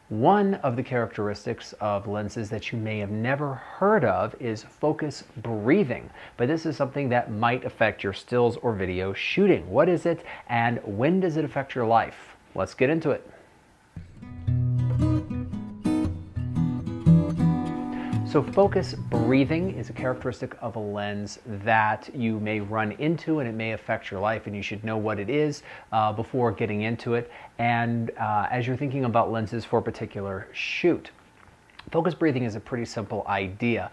One of the characteristics of lenses that you may have never heard of is focus breathing, but this is something that might affect your stills or video shooting. What is it, and when does it affect your life? Let's get into it. So focus breathing is a characteristic of a lens that you may run into, and it may affect your life, and you should know what it is before getting into it. And as you're thinking about lenses for a particular shoot, focus breathing is a pretty simple idea.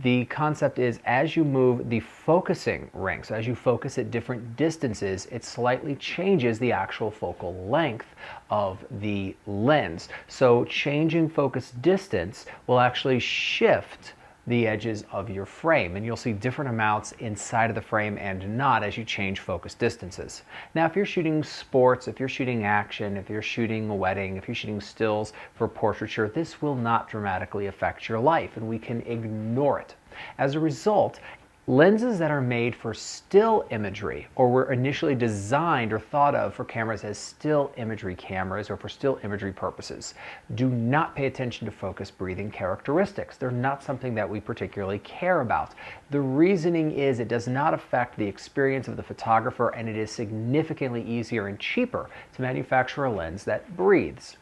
The concept is, as you move the focusing ring, so as you focus at different distances, it slightly changes the actual focal length of the lens. So changing focus distance will actually shift the edges of your frame, and you'll see different amounts inside of the frame and not as you change focus distances. Now, if you're shooting sports, if you're shooting action, if you're shooting a wedding, if you're shooting stills for portraiture, this will not dramatically affect your life, and we can ignore it. As a result, lenses that are made for still imagery, or were initially designed or thought of for cameras as still imagery cameras or for still imagery purposes, do not pay attention to focus breathing characteristics. They're not something that we particularly care about. The reasoning is it does not affect the experience of the photographer, and it is significantly easier and cheaper to manufacture a lens that breathes.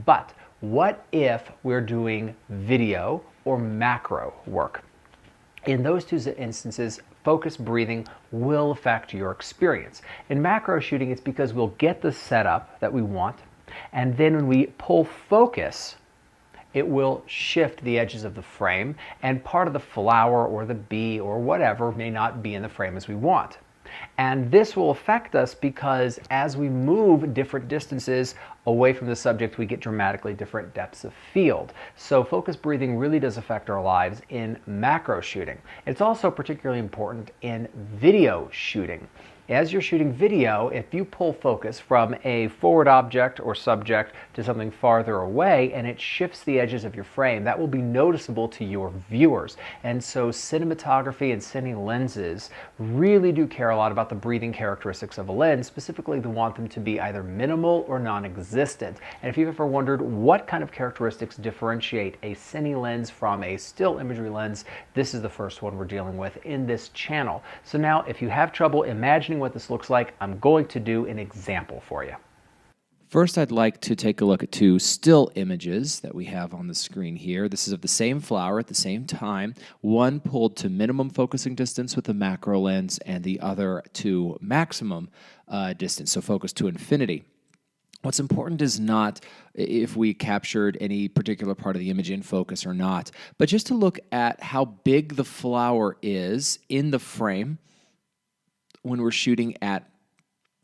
But what if we're doing video or macro work? In those two instances, focus breathing will affect your experience. In macro shooting, it's because we'll get the setup that we want, and then when we pull focus, it will shift the edges of the frame, and part of the flower or the bee or whatever may not be in the frame as we want. And this will affect us because as we move different distances away from the subject, we get dramatically different depths of field. So focus breathing really does affect our lives in macro shooting. It's also particularly important in video shooting. As you're shooting video, if you pull focus from a forward object or subject to something farther away and it shifts the edges of your frame, that will be noticeable to your viewers. And so cinematography and cine lenses really do care a lot about the breathing characteristics of a lens. Specifically, they want them to be either minimal or non-existent. And if you've ever wondered what kind of characteristics differentiate a cine lens from a still imagery lens, this is the first one we're dealing with in this channel. So now, if you have trouble imagining what this looks like, I'm going to do an example for you. First, I'd like to take a look at two still images that we have on the screen here. This is of the same flower at the same time, one pulled to minimum focusing distance with the macro lens and the other to maximum distance, so focus to infinity. What's important is not if we captured any particular part of the image in focus or not, but just to look at how big the flower is in the frame when we're shooting at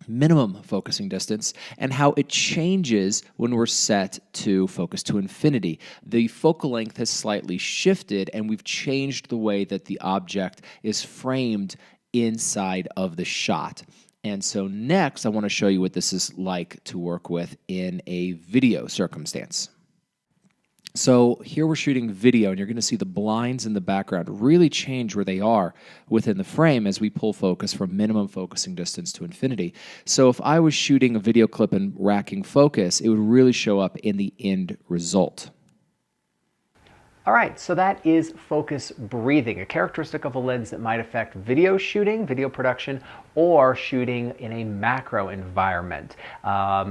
minimum focusing distance, and how it changes when we're set to focus to infinity. The focal length has slightly shifted, and we've changed the way that the object is framed inside of the shot. And so next, I want to show you what this is like to work with in a video circumstance. So here we're shooting video, and you're going to see the blinds in the background really change where they are within the frame as we pull focus from minimum focusing distance to infinity. So if I was shooting a video clip and racking focus, it would really show up in the end result. All right, so that is focus breathing, a characteristic of a lens that might affect video shooting, video production, or shooting in a macro environment.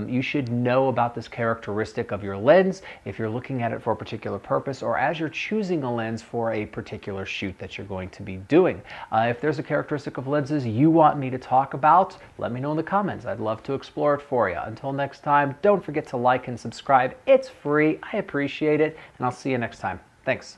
You should know about this characteristic of your lens if you're looking at it for a particular purpose, or as you're choosing a lens for a particular shoot that you're going to be doing. If there's a characteristic of lenses you want me to talk about, let me know in the comments. I'd love to explore it for you. Until next time, don't forget to like and subscribe. It's free. I appreciate it, and I'll see you next time. Thanks.